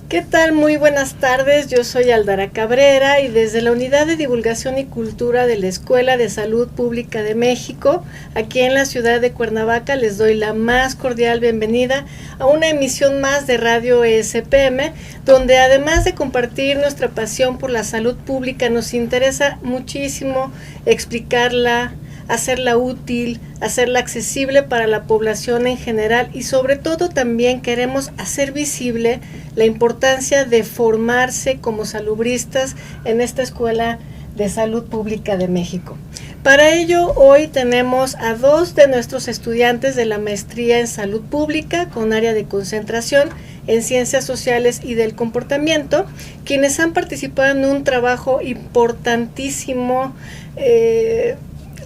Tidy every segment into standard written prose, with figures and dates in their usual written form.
¿Qué tal? Muy buenas tardes, yo soy Aldara Cabrera y desde la Unidad de Divulgación y Cultura de la Escuela de Salud Pública de México, aquí en la ciudad de Cuernavaca, les doy la más cordial bienvenida a una emisión más de Radio ESPM, donde además de compartir nuestra pasión por la salud pública, nos interesa muchísimo explicarla, hacerla útil, hacerla accesible para la población en general y sobre todo también queremos hacer visible la importancia de formarse como salubristas en esta Escuela de Salud Pública de México. Para ello, hoy tenemos a dos de nuestros estudiantes de la maestría en Salud Pública con área de concentración en Ciencias Sociales y del Comportamiento, quienes han participado en un trabajo importantísimo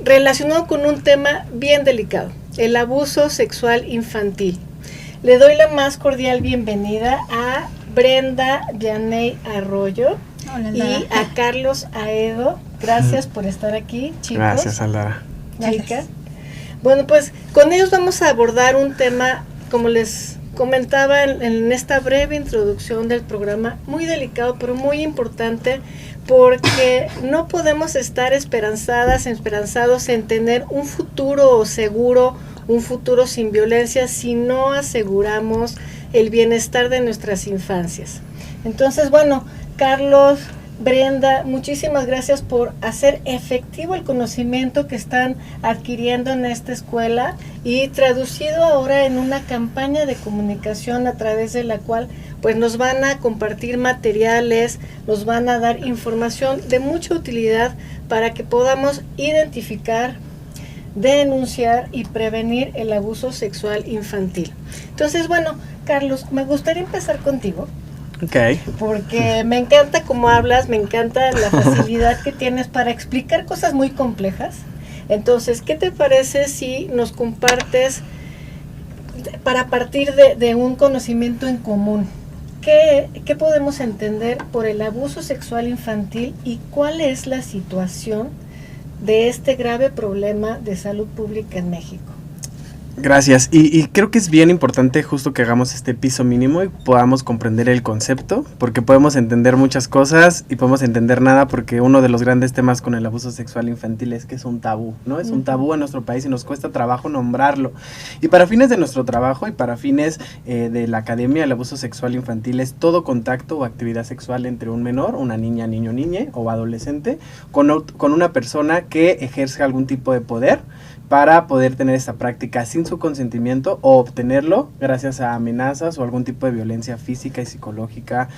relacionado con un tema bien delicado, el abuso sexual infantil. Le doy la más cordial bienvenida a Brenda Yaney Arroyo. Hola, y a Carlos Aedo. Gracias por estar aquí, chicos. Gracias, Aldara. Chicas. Bueno, pues con ellos vamos a abordar un tema, como les comentaba en esta breve introducción del programa, muy delicado, pero muy importante, porque no podemos estar esperanzados en tener un futuro seguro, un futuro sin violencia, si no aseguramos el bienestar de nuestras infancias. Entonces, bueno, Carlos, Brenda, muchísimas gracias por hacer efectivo el conocimiento que están adquiriendo en esta escuela y traducido ahora en una campaña de comunicación a través de la cual pues nos van a compartir materiales, nos van a dar información de mucha utilidad para que podamos identificar, denunciar y prevenir el abuso sexual infantil. Entonces, bueno, Carlos, me gustaría empezar contigo. Okay. Porque me encanta cómo hablas, me encanta la facilidad que tienes para explicar cosas muy complejas. Entonces, ¿qué te parece si nos compartes, para partir de un conocimiento en común, qué podemos entender por el abuso sexual infantil y cuál es la situación de este grave problema de salud pública en México? Gracias, y creo que es bien importante justo que hagamos este piso mínimo y podamos comprender el concepto, porque podemos entender muchas cosas y podemos entender nada, porque uno de los grandes temas con el abuso sexual infantil es que es un tabú, ¿no? Es un tabú en nuestro país y nos cuesta trabajo nombrarlo. Y para fines de nuestro trabajo y para fines de la academia, el abuso sexual infantil es todo contacto o actividad sexual entre un menor, una niña, niño, niñe o adolescente, con una persona que ejerce algún tipo de poder para poder tener esta práctica sin su consentimiento o obtenerlo gracias a amenazas o algún tipo de violencia física y psicológica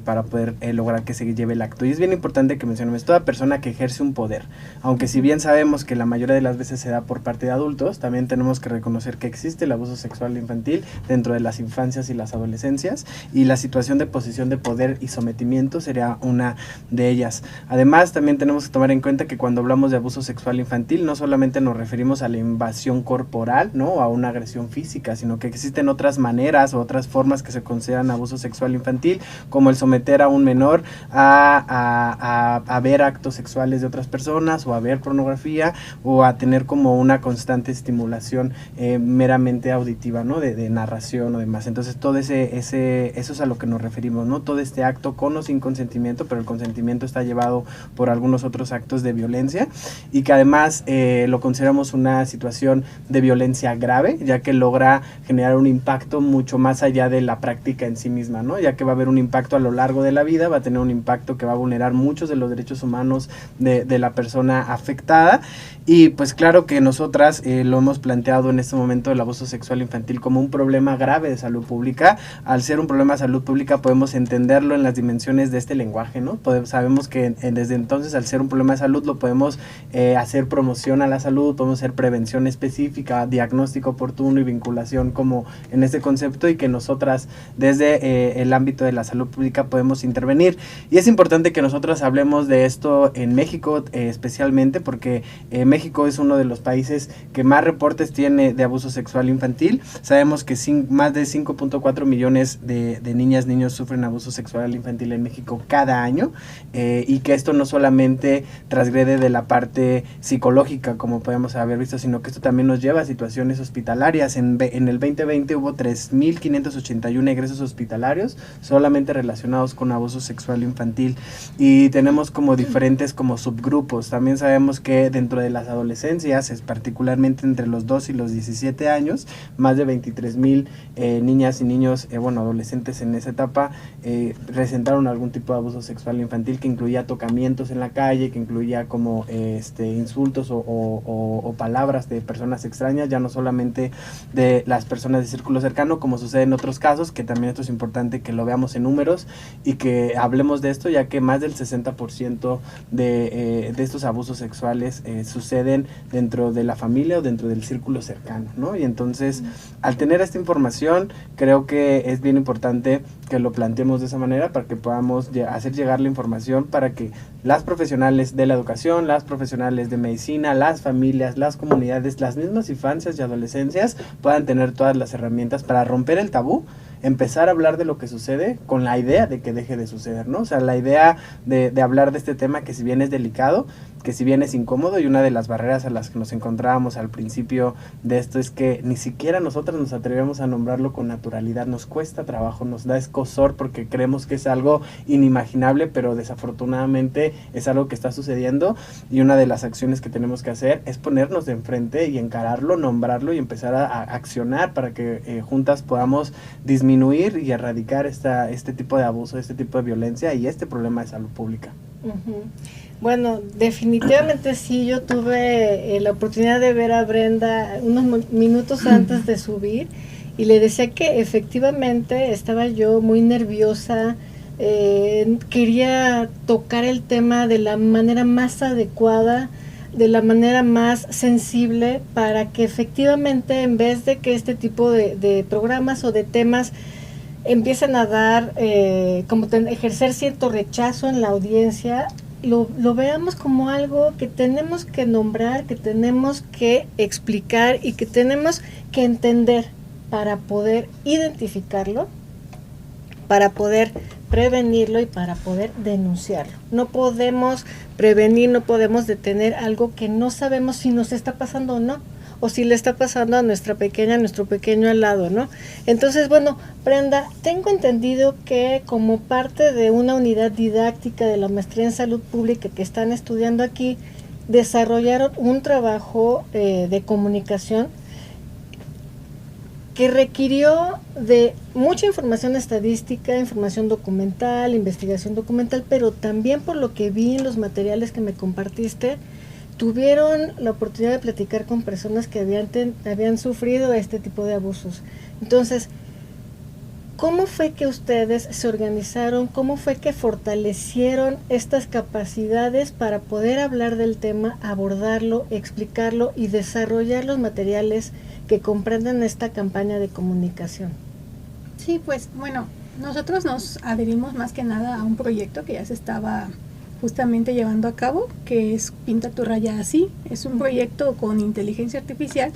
para poder lograr que se lleve el acto. Y es bien importante que mencionemos, toda persona que ejerce un poder, aunque si bien sabemos que la mayoría de las veces se da por parte de adultos, también tenemos que reconocer que existe el abuso sexual infantil dentro de las infancias y las adolescencias, y la situación de posición de poder y sometimiento sería una de ellas. Además, también tenemos que tomar en cuenta que cuando hablamos de abuso sexual infantil, no solamente nos referimos a la invasión corporal, ¿no? O a una agresión física, sino que existen otras maneras o otras formas que se consideran abuso sexual infantil, como el someter a un menor a ver actos sexuales de otras personas, o a ver pornografía, o a tener como una constante estimulación meramente auditiva, ¿no? De narración o demás. Entonces todo eso es a lo que nos referimos, ¿no? Todo este acto con o sin consentimiento, pero el consentimiento está llevado por algunos otros actos de violencia, y que además lo consideramos una situación de violencia grave, ya que logra generar un impacto mucho más allá de la práctica en sí misma, ¿no? Ya que va a haber un impacto a lo largo de la vida, va a tener un impacto que va a vulnerar muchos de los derechos humanos de la persona afectada. Y pues claro que nosotras lo hemos planteado en este momento, el abuso sexual infantil, como un problema grave de salud pública. Al ser un problema de salud pública podemos entenderlo en las dimensiones de este lenguaje, ¿no? Sabemos que desde entonces, al ser un problema de salud, lo podemos hacer promoción a la salud, podemos hacer prevención específica, diagnóstico oportuno y vinculación como en este concepto, y que nosotras desde el ámbito de la salud pública podemos intervenir. Y es importante que nosotros hablemos de esto en México, especialmente porque México es uno de los países que más reportes tiene de abuso sexual infantil. Sabemos que más de 5.4 millones de niñas, niños sufren abuso sexual infantil en México cada año, y que esto no solamente transgrede de la parte psicológica, como podemos haber visto, sino que esto también nos lleva a situaciones hospitalarias. En el 2020 hubo 3.581 egresos hospitalarios solamente relacionados con abuso sexual infantil, y tenemos como diferentes como subgrupos. También sabemos que dentro de las adolescencias, es particularmente entre los 2 y los 17 años, más de 23,000 niñas y niños, adolescentes en esa etapa, presentaron algún tipo de abuso sexual infantil, que incluía tocamientos en la calle, que incluía como insultos o palabras de personas extrañas, ya no solamente de las personas de círculo cercano, como sucede en otros casos, que también esto es importante que lo veamos en números y que hablemos de esto, ya que más del 60% de estos abusos sexuales suceden dentro de la familia o dentro del círculo cercano, ¿no? Y entonces, al tener esta información, creo que es bien importante que lo planteemos de esa manera, para que podamos hacer llegar la información, para que las profesionales de la educación, las profesionales de medicina, las familias, las comunidades, las mismas infancias y adolescencias puedan tener todas las herramientas para romper el tabú, empezar a hablar de lo que sucede con la idea de que deje de suceder, ¿no? O sea, la idea de hablar de este tema, que si bien es delicado, que si bien es incómodo, y una de las barreras a las que nos encontrábamos al principio de esto es que ni siquiera nosotros nos atrevemos a nombrarlo con naturalidad, nos cuesta trabajo, nos da escozor, porque creemos que es algo inimaginable, pero desafortunadamente es algo que está sucediendo, y una de las acciones que tenemos que hacer es ponernos de enfrente y encararlo, nombrarlo y empezar a accionar para que juntas podamos disminuir y erradicar este tipo de abuso, este tipo de violencia y este problema de salud pública. Uh-huh. Bueno, definitivamente sí, yo tuve la oportunidad de ver a Brenda unos minutos antes de subir, y le decía que efectivamente estaba yo muy nerviosa, quería tocar el tema de la manera más adecuada, de la manera más sensible, para que efectivamente, en vez de que este tipo de programas o de temas empiecen a dar, ejercer cierto rechazo en la audiencia, lo veamos como algo que tenemos que nombrar, que tenemos que explicar y que tenemos que entender para poder identificarlo, para poder prevenirlo y para poder denunciarlo. No podemos prevenir, no podemos detener algo que no sabemos si nos está pasando o no, o si le está pasando a nuestro pequeño al lado, ¿no? Entonces, bueno, Brenda, tengo entendido que como parte de una unidad didáctica de la maestría en salud pública que están estudiando aquí, desarrollaron un trabajo de comunicación que requirió de mucha información estadística, información documental, investigación documental, pero también, por lo que vi en los materiales que me compartiste, tuvieron la oportunidad de platicar con personas que habían sufrido este tipo de abusos. Entonces, ¿cómo fue que ustedes se organizaron? ¿Cómo fue que fortalecieron estas capacidades para poder hablar del tema, abordarlo, explicarlo y desarrollar los materiales que comprenden esta campaña de comunicación? Sí, pues bueno, nosotros nos adherimos más que nada a un proyecto que ya se estaba justamente llevando a cabo, que es Pinta tu raya así. Es un proyecto con inteligencia artificial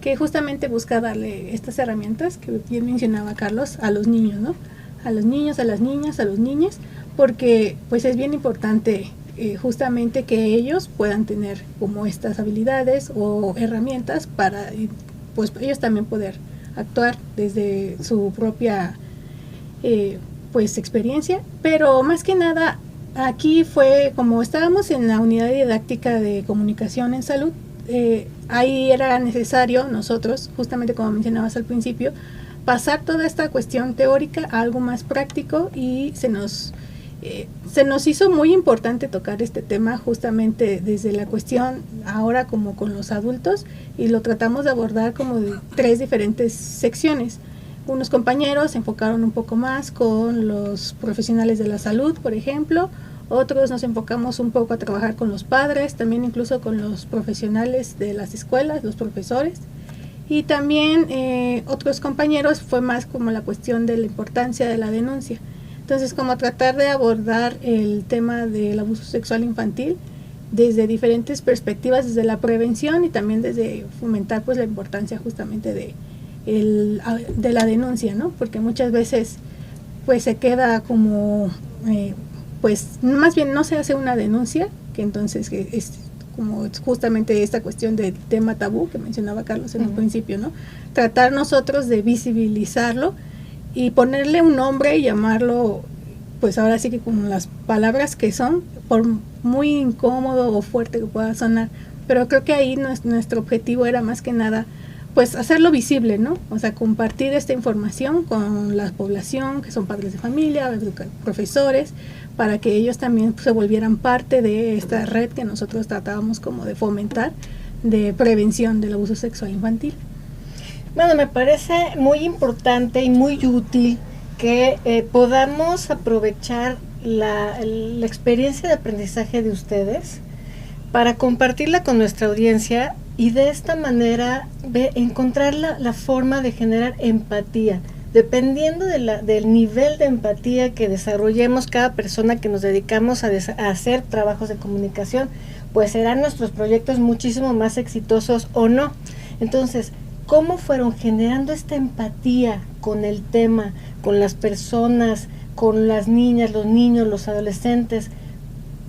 que justamente busca darle estas herramientas que bien mencionaba Carlos a los niños, ¿no? A los niños, a las niñas, a los niños, porque pues es bien importante justamente que ellos puedan tener como estas habilidades o herramientas para pues ellos también poder actuar desde su propia pues experiencia. Pero más que nada aquí fue como estábamos en la unidad didáctica de comunicación en salud, ahí era necesario nosotros, justamente como mencionabas al principio, pasar toda esta cuestión teórica a algo más práctico, y se nos hizo muy importante tocar este tema justamente desde la cuestión ahora como con los adultos, y lo tratamos de abordar como de 3 diferentes secciones. Unos compañeros se enfocaron un poco más con los profesionales de la salud, por ejemplo, otros nos enfocamos un poco a trabajar con los padres, también incluso con los profesionales de las escuelas, los profesores. Y también otros compañeros fue más como la cuestión de la importancia de la denuncia. Entonces, como tratar de abordar el tema del abuso sexual infantil desde diferentes perspectivas, desde la prevención y también desde fomentar pues la importancia justamente de la denuncia, ¿no? Porque muchas veces pues se queda como pues más bien no se hace una denuncia, que entonces es como justamente esta cuestión del tema tabú que mencionaba Carlos en un principio, ¿no? Tratar nosotros de visibilizarlo y ponerle un nombre y llamarlo, pues ahora sí que con las palabras que son, por muy incómodo o fuerte que pueda sonar, pero creo que ahí nuestro objetivo era más que nada pues hacerlo visible, ¿no? O sea, compartir esta información con la población, que son padres de familia, profesores, para que ellos también se volvieran parte de esta red que nosotros tratábamos como de fomentar, de prevención del abuso sexual infantil. Bueno, me parece muy importante y muy útil que podamos aprovechar la experiencia de aprendizaje de ustedes para compartirla con nuestra audiencia y de esta manera encontrar la forma de generar empatía. Dependiendo del nivel de empatía que desarrollemos cada persona que nos dedicamos a hacer trabajos de comunicación, pues serán nuestros proyectos muchísimo más exitosos o no. Entonces, ¿cómo fueron generando esta empatía con el tema, con las personas, con las niñas, los niños, los adolescentes,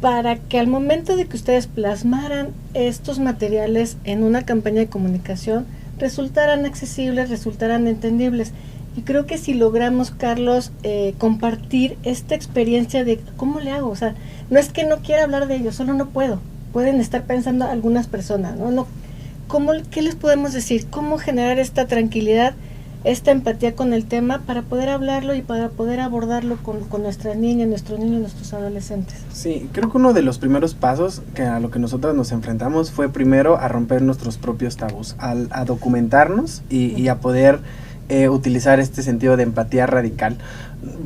para que al momento de que ustedes plasmaran estos materiales en una campaña de comunicación, resultaran accesibles, resultaran entendibles? Y creo que si logramos, Carlos, compartir esta experiencia de cómo le hago, o sea, no es que no quiera hablar de ello, solo no puedo. Pueden estar pensando algunas personas, ¿no? ¿Qué les podemos decir? ¿Cómo generar esta tranquilidad, esta empatía con el tema para poder hablarlo y para poder abordarlo con nuestras niñas, nuestros niños, nuestros adolescentes? Sí, creo que uno de los primeros pasos a lo que nosotros nos enfrentamos fue primero a romper nuestros propios tabús, a documentarnos y a poder utilizar este sentido de empatía radical.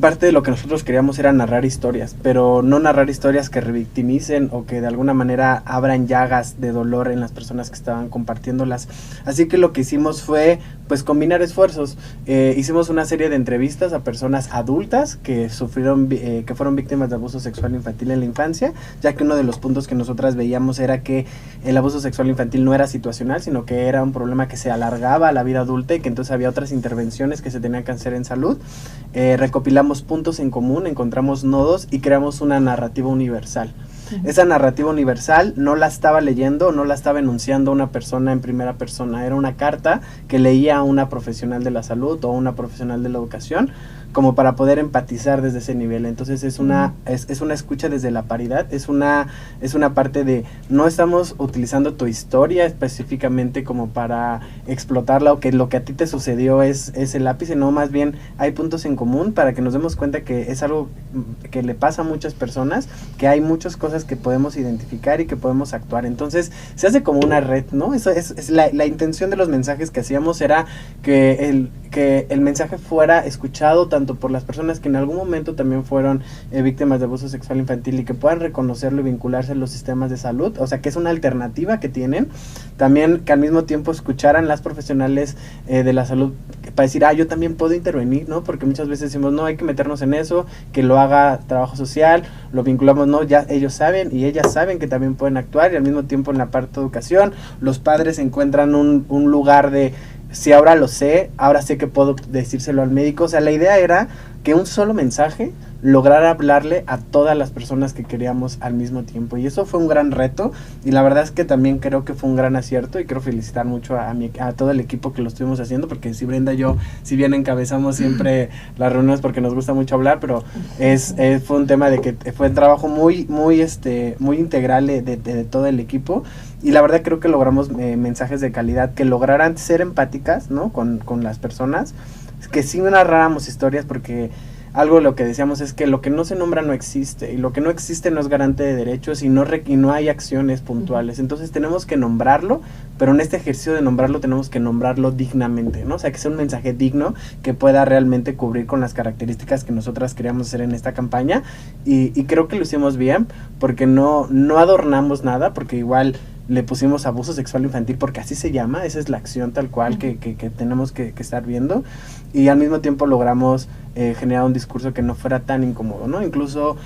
Parte de lo que nosotros queríamos era narrar historias, pero no narrar historias que revictimicen o que de alguna manera abran llagas de dolor en las personas que estaban compartiéndolas. Así que lo que hicimos fue pues combinar esfuerzos. Hicimos una serie de entrevistas a personas adultas que sufrieron, que fueron víctimas de abuso sexual infantil en la infancia, ya que uno de los puntos que nosotras veíamos era que el abuso sexual infantil no era situacional, sino que era un problema que se alargaba a la vida adulta y que entonces había otras intervenciones que se tenían que hacer en salud. Recopilamos puntos en común, encontramos nodos y creamos una narrativa universal. Esa narrativa universal no la estaba leyendo, no la estaba enunciando una persona en primera persona, era una carta que leía a una profesional de la salud o una profesional de la educación, como para poder empatizar desde ese nivel. Entonces es una escucha desde la paridad, es una parte de no estamos utilizando tu historia específicamente como para explotarla o que lo que a ti te sucedió es el ápice, no, más bien hay puntos en común para que nos demos cuenta que es algo que le pasa a muchas personas, que hay muchas cosas que podemos identificar y que podemos actuar. Entonces se hace como una red, ¿no? Eso es la intención de los mensajes que hacíamos, era que el mensaje fuera escuchado tanto por las personas que en algún momento también fueron víctimas de abuso sexual infantil y que puedan reconocerlo y vincularse en los sistemas de salud, o sea que es una alternativa que tienen, también que al mismo tiempo escucharan las profesionales de la salud para decir, yo también puedo intervenir, ¿no? Porque muchas veces decimos, no, hay que meternos en eso, que lo haga trabajo social, lo vinculamos, no, ya ellos saben y ellas saben que también pueden actuar, y al mismo tiempo en la parte de educación, los padres encuentran un lugar de, si ahora lo sé, ahora sé que puedo decírselo al médico. O sea, la idea era que un solo mensaje lograra hablarle a todas las personas que queríamos al mismo tiempo, y eso fue un gran reto, y la verdad es que también creo que fue un gran acierto, y quiero felicitar mucho a todo el equipo que lo estuvimos haciendo, porque si Brenda y yo, si bien encabezamos siempre las reuniones porque nos gusta mucho hablar, pero fue un tema de que fue un trabajo muy integral de todo el equipo, y la verdad creo que logramos mensajes de calidad que lograran ser empáticas, ¿no? con las personas, que sí narráramos historias, porque algo de lo que decíamos es que lo que no se nombra no existe, y lo que no existe no es garante de derechos, y no hay acciones puntuales. Entonces tenemos que nombrarlo, pero en este ejercicio de nombrarlo tenemos que nombrarlo dignamente, ¿no? O sea, que sea un mensaje digno que pueda realmente cubrir con las características que nosotras queríamos hacer en esta campaña, y creo que lo hicimos bien, porque no adornamos nada, porque igual le pusimos abuso sexual infantil porque así se llama, esa es la acción tal cual que tenemos que estar viendo, y al mismo tiempo logramos generar un discurso que no fuera tan incómodo, ¿no? Incluso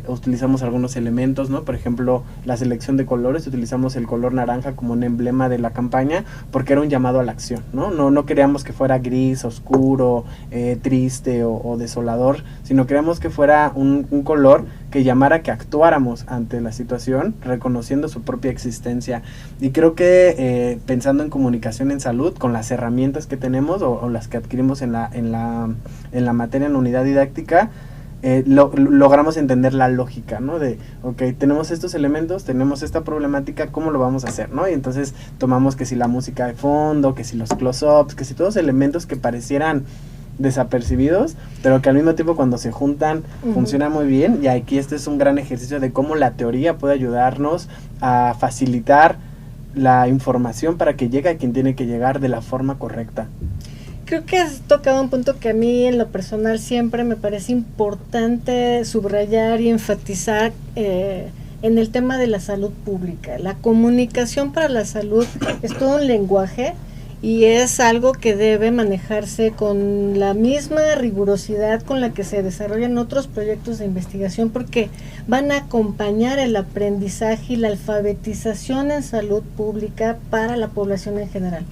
utilizamos algunos elementos, ¿no? Por ejemplo, la selección de colores, utilizamos el color naranja como un emblema de la campaña porque era un llamado a la acción, ¿no? No queríamos que fuera gris, oscuro, triste o desolador, sino queríamos que fuera un color que llamara que actuáramos ante la situación, reconociendo su propia existencia. Y creo que pensando en comunicación en salud, con las herramientas que tenemos o las que adquirimos en la materia, en la unidad didáctica, logramos entender la lógica, ¿no? De, ok, tenemos estos elementos, tenemos esta problemática, ¿cómo lo vamos a hacer, no? Y entonces tomamos que si la música de fondo, que si los close-ups, que si todos elementos que parecieran desapercibidos, pero que al mismo tiempo cuando se juntan funciona muy bien. Y aquí este es un gran ejercicio de cómo la teoría puede ayudarnos a facilitar la información para que llegue a quien tiene que llegar de la forma correcta. Creo que has tocado un punto que a mí en lo personal siempre me parece importante subrayar y enfatizar en el tema de la salud pública. La comunicación para la salud es todo un lenguaje y es algo que debe manejarse con la misma rigurosidad con la que se desarrollan otros proyectos de investigación, porque van a acompañar el aprendizaje y la alfabetización en salud pública para la población en general.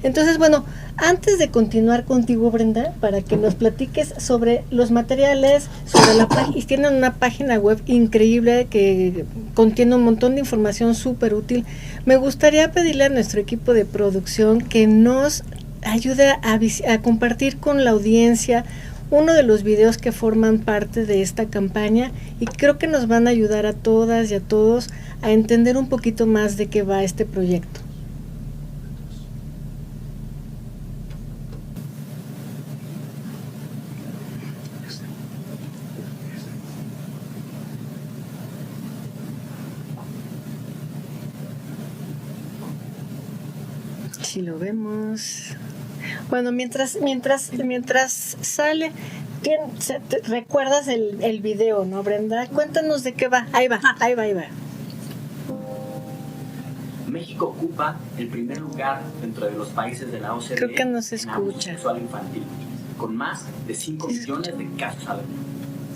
Entonces, bueno, antes de continuar contigo, Brenda, para que nos platiques sobre los materiales, sobre la página, y tienen una página web increíble que contiene un montón de información súper útil, me gustaría pedirle a nuestro equipo de producción que nos ayude a compartir con la audiencia uno de los videos que forman parte de esta campaña, y creo que nos van a ayudar a todas y a todos a entender un poquito más de qué va este proyecto. Si lo vemos. Bueno, mientras sale, ¿recuerdas el video, no, Brenda? Cuéntanos de qué va. Ahí va. México ocupa el primer lugar dentro de los países de la OCDE. Creo que no se en abuso escucha. sexual infantil, con más de 5 millones de casos al año.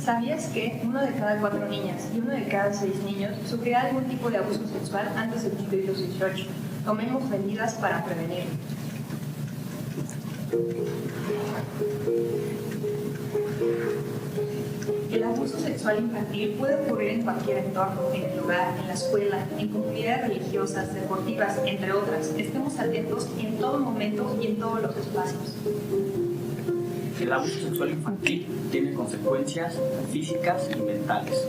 ¿Sabías que 1 de cada 4 niñas y 1 de cada 6 niños sufrirá algún tipo de abuso sexual antes de cumplir los 18? Tomemos medidas para prevenirlo. El abuso sexual infantil puede ocurrir en cualquier entorno, en el hogar, en la escuela, en comunidades religiosas, deportivas, entre otras. Estemos atentos en todo momento y en todos los espacios. El abuso sexual infantil tiene consecuencias físicas y mentales,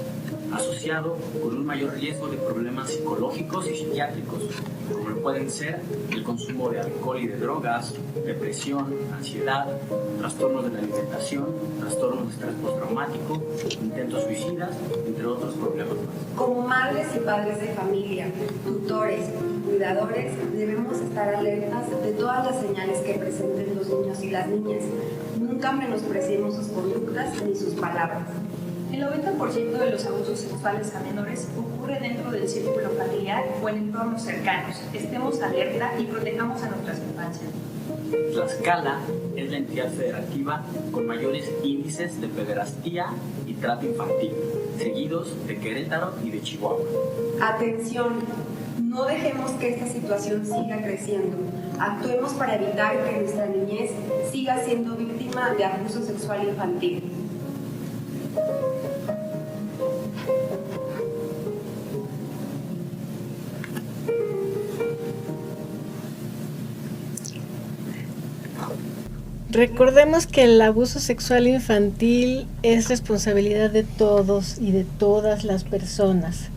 asociado con un mayor riesgo de problemas psicológicos y psiquiátricos, como lo pueden ser el consumo de alcohol y de drogas, depresión, ansiedad, trastornos de la alimentación, trastornos de estrés postraumático, intentos suicidas, entre otros problemas más. Como madres y padres de familia, tutores y cuidadores, debemos estar alertas de todas las señales que presenten los niños y las niñas. Nunca menospreciemos sus conductas ni sus palabras. El 90% de los abusos sexuales a menores ocurre dentro del círculo familiar o en entornos cercanos. Estemos alerta y protejamos a nuestras infancias. Tlaxcala es la entidad federativa con mayores índices de pederastía y trato infantil, seguidos de Querétaro y de Chihuahua. Atención, no dejemos que esta situación siga creciendo. Actuemos para evitar que nuestra niñez siga siendo víctima de abuso sexual infantil. Recordemos que el abuso sexual infantil es responsabilidad de todos y de todas las personas.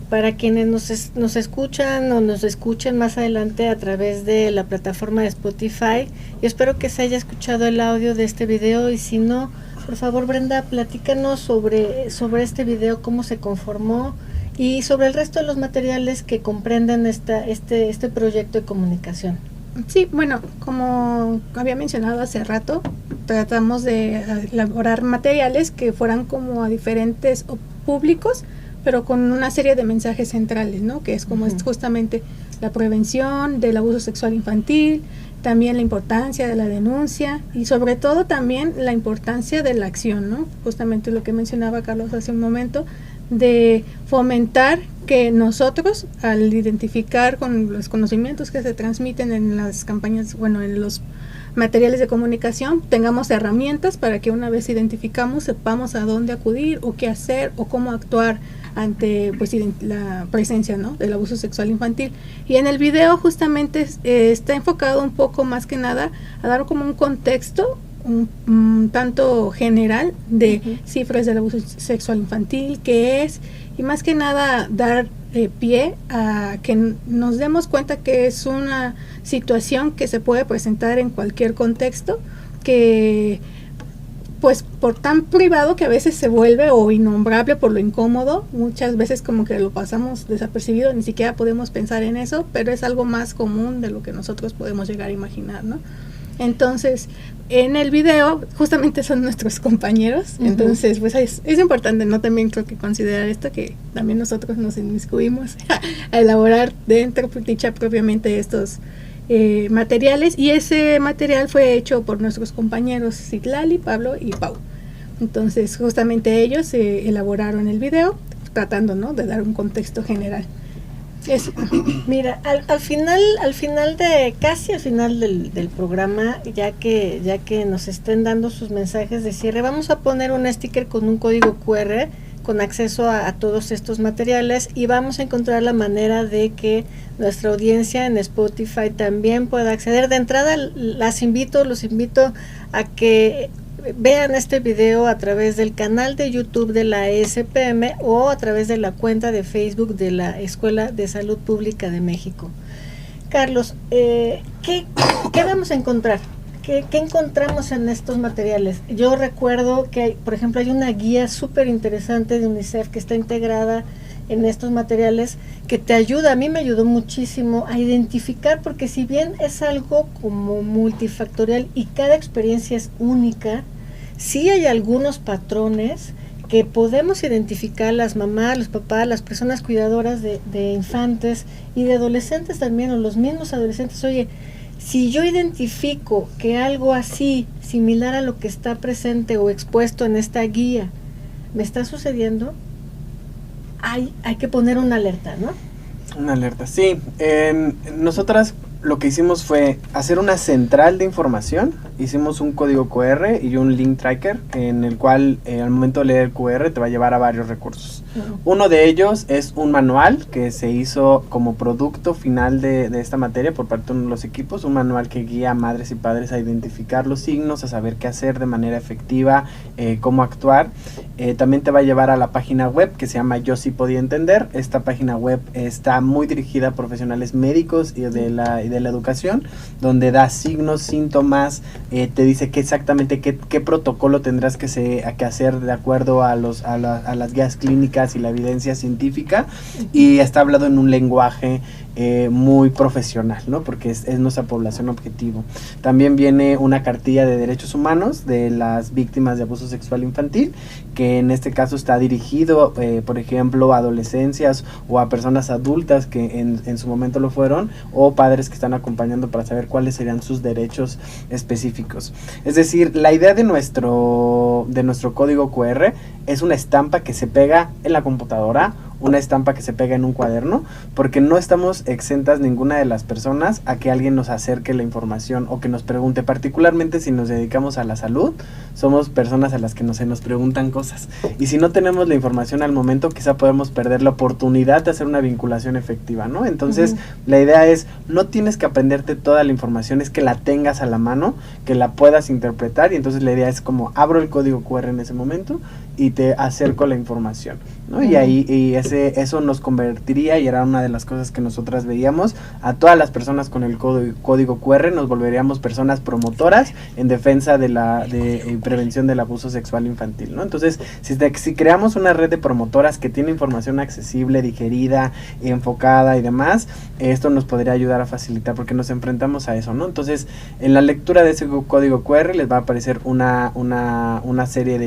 Para quienes nos escuchan o nos escuchen más adelante a través de la plataforma de Spotify, yo espero que se haya escuchado el audio de este video, y si no, Por favor, Brenda, platícanos sobre este video, cómo se conformó y sobre el resto de los materiales que comprenden este proyecto de comunicación. Sí, bueno, como había mencionado hace rato, tratamos de elaborar materiales que fueran como a diferentes públicos, pero con una serie de mensajes centrales, ¿no? Que es como es justamente la prevención del abuso sexual infantil, también la importancia de la denuncia y sobre todo también la importancia de la acción, ¿no? Justamente lo que mencionaba Carlos hace un momento, de fomentar que nosotros, al identificar con los conocimientos que se transmiten en las campañas, bueno, en los materiales de comunicación, tengamos herramientas para que una vez identificamos, sepamos a dónde acudir o qué hacer o cómo actuar ante pues la presencia, ¿no?, del abuso sexual infantil. Y en el video justamente está enfocado un poco más que nada a dar como un contexto un tanto general de cifras del abuso sexual infantil, qué es, y más que nada dar pie a que nos demos cuenta que es una situación que se puede presentar en cualquier contexto, que pues por tan privado que a veces se vuelve o innombrable por lo incómodo, muchas veces como que lo pasamos desapercibido, ni siquiera podemos pensar en eso, pero es algo más común de lo que nosotros podemos llegar a imaginar, ¿no? Entonces, en el video justamente son nuestros compañeros, entonces pues es importante, ¿no?, también creo que considerar esto, que también nosotros nos inmiscuimos a elaborar dentro dicha propiamente estos materiales, y ese material fue hecho por nuestros compañeros Citlali, Pablo y Pau. Entonces justamente ellos elaboraron el video tratando, ¿no?, de dar un contexto general. Eso. Mira, al final del programa, ya que nos estén dando sus mensajes de cierre, vamos a poner un sticker con un código QR con acceso a todos estos materiales, y vamos a encontrar la manera de que nuestra audiencia en Spotify también pueda acceder. De entrada los invito a que vean este video a través del canal de YouTube de la ESPM o a través de la cuenta de Facebook de la Escuela de Salud Pública de México. Carlos, ¿qué vamos a encontrar? ¿Qué encontramos en estos materiales? Yo recuerdo que, por ejemplo, hay una guía súper interesante de UNICEF que está integrada en estos materiales, que te ayuda, a mí me ayudó muchísimo a identificar, porque si bien es algo como multifactorial y cada experiencia es única, sí hay algunos patrones que podemos identificar las mamás, los papás, las personas cuidadoras de infantes y de adolescentes también, o los mismos adolescentes. Oye, si yo identifico que algo así, similar a lo que está presente o expuesto en esta guía, me está sucediendo, hay que poner una alerta, ¿no? Una alerta, sí. Nosotras lo que hicimos fue hacer una central de información. Hicimos un código QR y un link tracker en el cual al momento de leer el QR te va a llevar a varios recursos. Uno de ellos es un manual que se hizo como producto final de esta materia por parte de los equipos, un manual que guía a madres y padres a identificar los signos, a saber qué hacer de manera efectiva, cómo actuar. También te va a llevar a la página web que se llama Yo Sí Podía Entender. Esta página web está muy dirigida a profesionales médicos y de la educación, donde da signos, síntomas, te dice exactamente qué protocolo tendrás que hacer de acuerdo a las guías clínicas y la evidencia científica, y está hablado en un lenguaje muy profesional, ¿no? Porque es nuestra población objetivo. También viene una cartilla de derechos humanos de las víctimas de abuso sexual infantil, que en este caso está dirigido, por ejemplo, a adolescencias o a personas adultas que en su momento lo fueron, o padres que están acompañando para saber cuáles serían sus derechos específicos. Es decir, la idea de nuestro código QR es una estampa que se pega en la computadora, una estampa que se pega en un cuaderno, porque no estamos exentas ninguna de las personas a que alguien nos acerque la información o que nos pregunte, particularmente si nos dedicamos a la salud, somos personas a las que se nos preguntan cosas, y si no tenemos la información al momento, quizá podemos perder la oportunidad de hacer una vinculación efectiva, ¿no? Entonces, la idea es, no tienes que aprenderte toda la información, es que la tengas a la mano, que la puedas interpretar, y entonces la idea es como abro el código QR en ese momento y te acerco la información, ¿no? Y ahí, ese eso nos convertiría, y era una de las cosas que nosotras veíamos, a todas las personas con el código QR nos volveríamos personas promotoras en defensa de prevención del abuso sexual infantil, ¿no? Entonces, si creamos una red de promotoras que tiene información accesible, digerida, enfocada y demás, esto nos podría ayudar a facilitar, porque nos enfrentamos a eso, ¿no? Entonces, en la lectura de ese código QR les va a aparecer una serie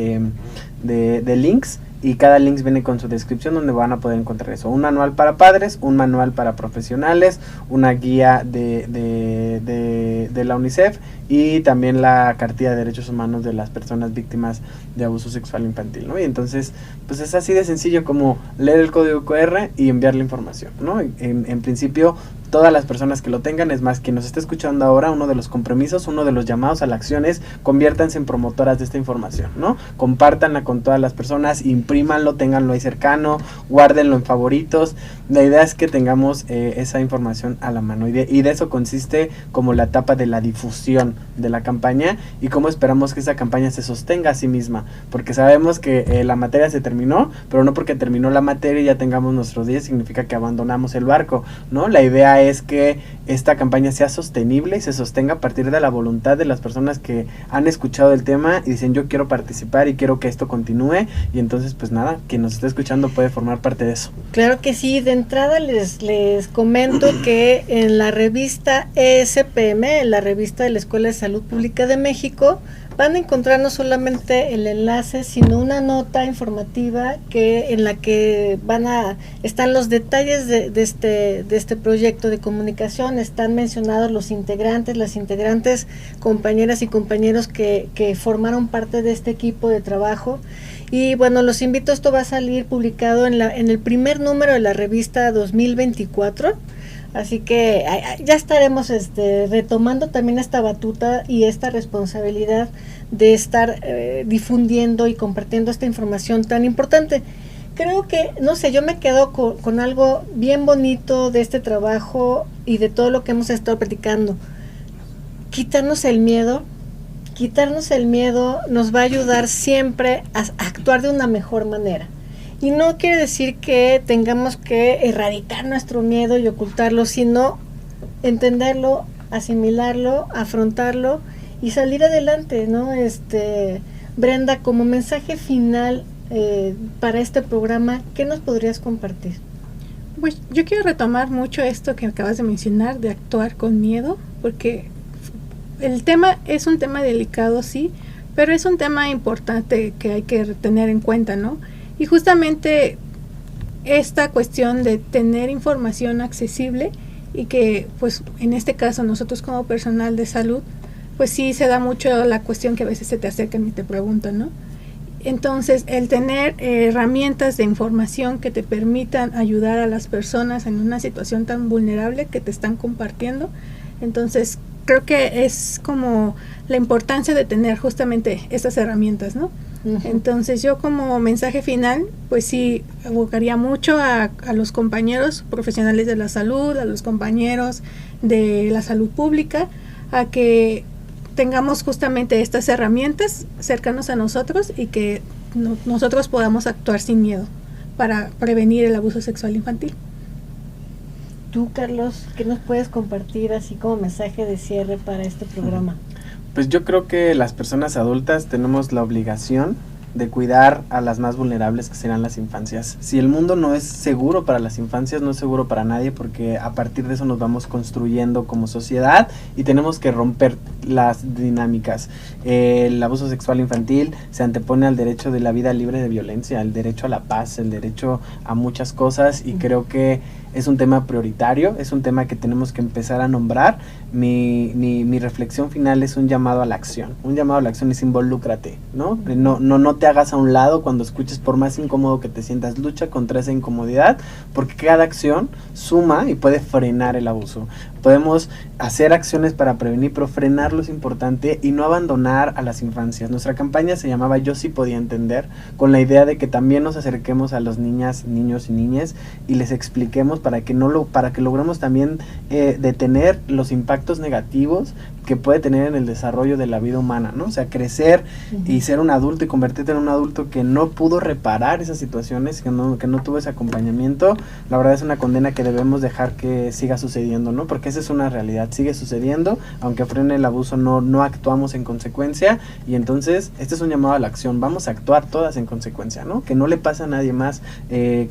de links, y cada link viene con su descripción donde van a poder encontrar eso: un manual para padres, un manual para profesionales, una guía de la UNICEF, y también la cartilla de derechos humanos de las personas víctimas de abuso sexual infantil, ¿no? Y entonces, pues es así de sencillo como leer el código QR y enviar la información, ¿no? En principio, todas las personas que lo tengan, es más, quien nos esté escuchando ahora, uno de los compromisos, uno de los llamados a la acción es: conviértanse en promotoras de esta información, ¿no? Compártanla con todas las personas, imprímanlo, ténganlo ahí cercano, guárdenlo en favoritos. La idea es que tengamos esa información a la mano, y de eso consiste como la etapa de la difusión de la campaña, y cómo esperamos que esa campaña se sostenga a sí misma, porque sabemos que la materia se terminó, pero no porque terminó la materia y ya tengamos nuestros días significa que abandonamos el barco, ¿no? La idea es que esta campaña sea sostenible y se sostenga a partir de la voluntad de las personas que han escuchado el tema y dicen: yo quiero participar y quiero que esto continúe. Y entonces, pues nada, quien nos esté escuchando puede formar parte de eso. Claro que sí. De entrada les comento que en la revista ESPM, la revista de la Escuela de Salud Pública de México, van a encontrar no solamente el enlace, sino una nota informativa en la que están los detalles de este proyecto de comunicación. Están mencionados los integrantes, las integrantes, compañeras y compañeros que formaron parte de este equipo de trabajo. Y bueno, los invito, esto va a salir publicado en el primer número de la revista 2024. Así que ya estaremos retomando también esta batuta y esta responsabilidad de estar difundiendo y compartiendo esta información tan importante. Creo que, no sé, yo me quedo con algo bien bonito de este trabajo y de todo lo que hemos estado platicando. Quitarnos el miedo nos va a ayudar siempre a actuar de una mejor manera. Y no quiere decir que tengamos que erradicar nuestro miedo y ocultarlo, sino entenderlo, asimilarlo, afrontarlo y salir adelante, ¿no? Brenda, como mensaje final para este programa, ¿qué nos podrías compartir? Pues yo quiero retomar mucho esto que acabas de mencionar, de actuar con miedo, porque el tema es un tema delicado, sí, pero es un tema importante que hay que tener en cuenta, ¿no? Y justamente esta cuestión de tener información accesible, y que pues en este caso nosotros como personal de salud, pues sí se da mucho la cuestión que a veces se te acercan y te preguntan, ¿no? Entonces, el tener herramientas de información que te permitan ayudar a las personas en una situación tan vulnerable que te están compartiendo, entonces creo que es como la importancia de tener justamente estas herramientas, ¿no? Uh-huh. Entonces yo como mensaje final, pues sí, abocaría mucho a los compañeros profesionales de la salud, a los compañeros de la salud pública, a que tengamos justamente estas herramientas cercanos a nosotros y que nosotros podamos actuar sin miedo para prevenir el abuso sexual infantil. Tú, Carlos, ¿qué nos puedes compartir así como mensaje de cierre para este programa? Pues yo creo que las personas adultas tenemos la obligación de cuidar a las más vulnerables, que serán las infancias. Si el mundo no es seguro para las infancias, no es seguro para nadie, porque a partir de eso nos vamos construyendo como sociedad y tenemos que romper las dinámicas. El abuso sexual infantil se antepone al derecho de la vida libre de violencia, el derecho a la paz, el derecho a muchas cosas, y creo que es un tema prioritario, es un tema que tenemos que empezar a nombrar. Mi reflexión final es un llamado a la acción. Un llamado a la acción es: involúcrate, ¿no? No te hagas a un lado cuando escuches, por más incómodo que te sientas. Lucha contra esa incomodidad, porque cada acción suma y puede frenar el abuso. Podemos hacer acciones para prevenir, pero frenarlo es importante, y no abandonar a las infancias. Nuestra campaña se llamaba Yo sí podía entender, con la idea de que también nos acerquemos a los niños y niñas y les expliquemos para que logremos también detener los impactos negativos que puede tener en el desarrollo de la vida humana, ¿no? O sea, crecer y ser un adulto y convertirte en un adulto que no pudo reparar esas situaciones, que no tuvo ese acompañamiento, la verdad es una condena que debemos dejar que siga sucediendo, ¿no? Porque esa es una realidad, sigue sucediendo, aunque frene el abuso no actuamos en consecuencia, y entonces este es un llamado a la acción, vamos a actuar todas en consecuencia, ¿no? Que no le pase a nadie más.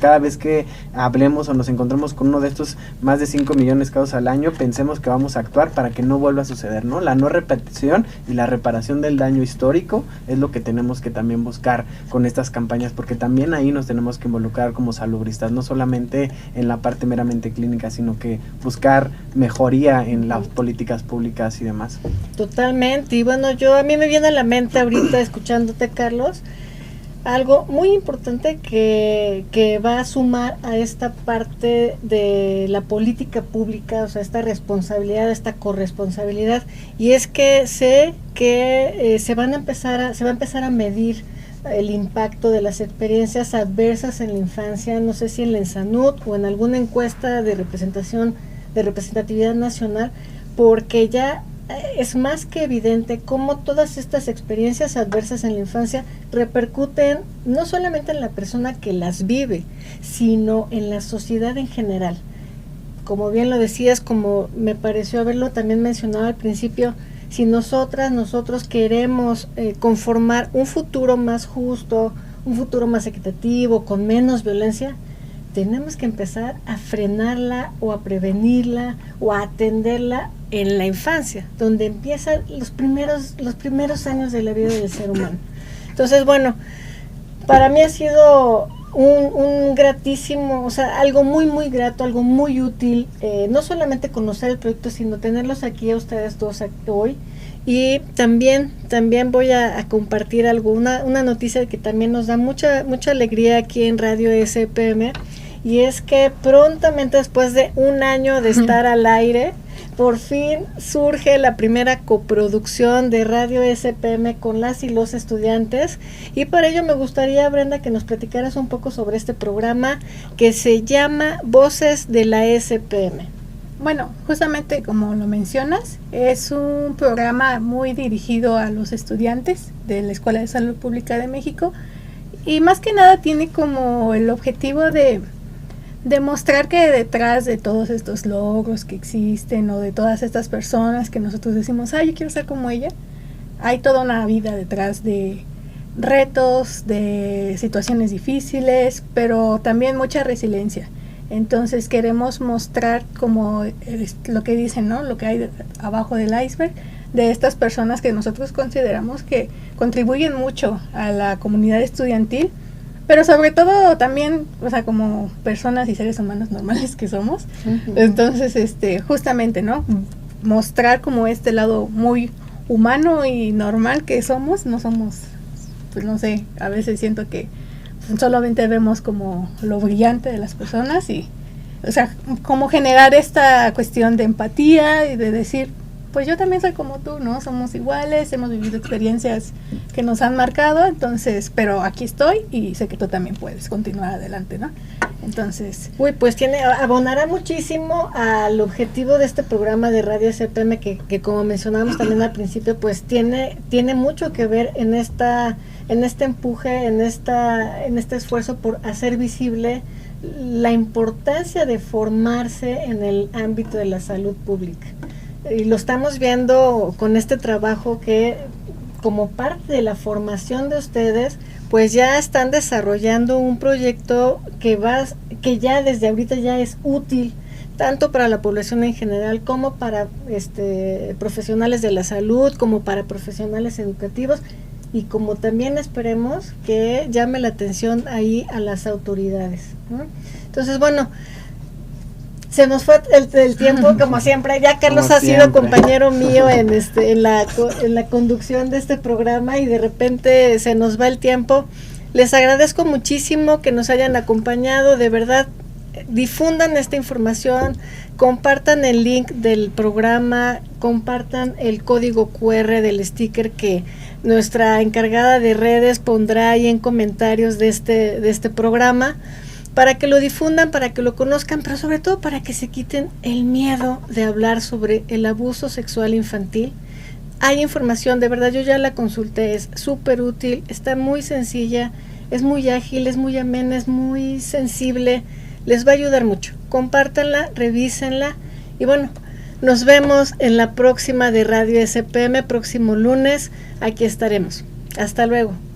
Cada vez que hablemos o nos encontremos con uno de estos más de 5 millones de casos al año, pensemos que vamos a actuar para que no vuelva a suceder, ¿no? La no repetición y la reparación del daño histórico es lo que tenemos que también buscar con estas campañas, porque también ahí nos tenemos que involucrar como salubristas, no solamente en la parte meramente clínica, sino que buscar mejoría en las políticas públicas y demás. Totalmente, y bueno, a mí me viene a la mente ahorita escuchándote, Carlos, algo muy importante que va a sumar a esta parte de la política pública, o sea, esta responsabilidad, esta corresponsabilidad, y es que sé que se va a empezar a medir el impacto de las experiencias adversas en la infancia, no sé si en la ENSANUD o en alguna encuesta de representatividad nacional, porque ya es más que evidente cómo todas estas experiencias adversas en la infancia repercuten no solamente en la persona que las vive, sino en la sociedad en general. Como bien lo decías, como me pareció haberlo también mencionado al principio, si nosotros queremos conformar un futuro más justo, un futuro más equitativo, con menos violencia, tenemos que empezar a frenarla o a prevenirla o a atenderla en la infancia, donde empiezan los primeros años de la vida del ser humano. Entonces, bueno, para mí ha sido un gratísimo, o sea, algo muy, muy grato, algo muy útil, no solamente conocer el proyecto, sino tenerlos aquí a ustedes dos hoy. Y también voy a compartir una noticia que también nos da mucha alegría aquí en Radio SPM, y es que prontamente, después de un año de estar al aire, por fin surge la primera coproducción de Radio SPM con las y los estudiantes, y para ello me gustaría, Brenda, que nos platicaras un poco sobre este programa que se llama Voces de la SPM. Bueno, justamente como lo mencionas, es un programa muy dirigido a los estudiantes de la Escuela de Salud Pública de México, y más que nada tiene como el objetivo de demostrar que detrás de todos estos logros que existen, o de todas estas personas que nosotros decimos, yo quiero ser como ella, hay toda una vida detrás de retos, de situaciones difíciles, pero también mucha resiliencia. Entonces queremos mostrar como lo que dicen, ¿no? Lo que hay abajo del iceberg, de estas personas que nosotros consideramos que contribuyen mucho a la comunidad estudiantil, pero sobre todo también, o sea, como personas y seres humanos normales que somos. Uh-huh. Entonces, justamente, ¿no? Mostrar como este lado muy humano y normal que somos. No somos, pues no sé, a veces siento que solamente vemos como lo brillante de las personas, y, o sea, como generar esta cuestión de empatía y de decir, pues yo también soy como tú, ¿no? Somos iguales, hemos vivido experiencias que nos han marcado, entonces, pero aquí estoy y sé que tú también puedes continuar adelante, ¿no? Entonces... pues abonará muchísimo al objetivo de este programa de Radio SPM que como mencionábamos también al principio, pues tiene mucho que ver en este empuje, en este esfuerzo por hacer visible la importancia de formarse en el ámbito de la salud pública. Y lo estamos viendo con este trabajo que, como parte de la formación de ustedes, pues ya están desarrollando un proyecto que ya desde ahorita ya es útil tanto para la población en general como para profesionales de la salud, como para profesionales educativos, y como también esperemos que llame la atención ahí a las autoridades, ¿no? Entonces, bueno, se nos fue el tiempo, como siempre. Ya Carlos ha sido compañero mío en la conducción de este programa, y de repente se nos va el tiempo. Les agradezco muchísimo que nos hayan acompañado, de verdad. Difundan esta información, compartan el link del programa, compartan el código QR del sticker que nuestra encargada de redes pondrá ahí en comentarios de este programa, para que lo difundan, para que lo conozcan, pero sobre todo para que se quiten el miedo de hablar sobre el abuso sexual infantil, hay información, de verdad, yo ya la consulté, es súper útil, está muy sencilla, es muy ágil, es muy amena, es muy sensible, les va a ayudar mucho. Compártanla, revísenla y bueno, nos vemos en la próxima de Radio SPM, próximo lunes, aquí estaremos. Hasta luego.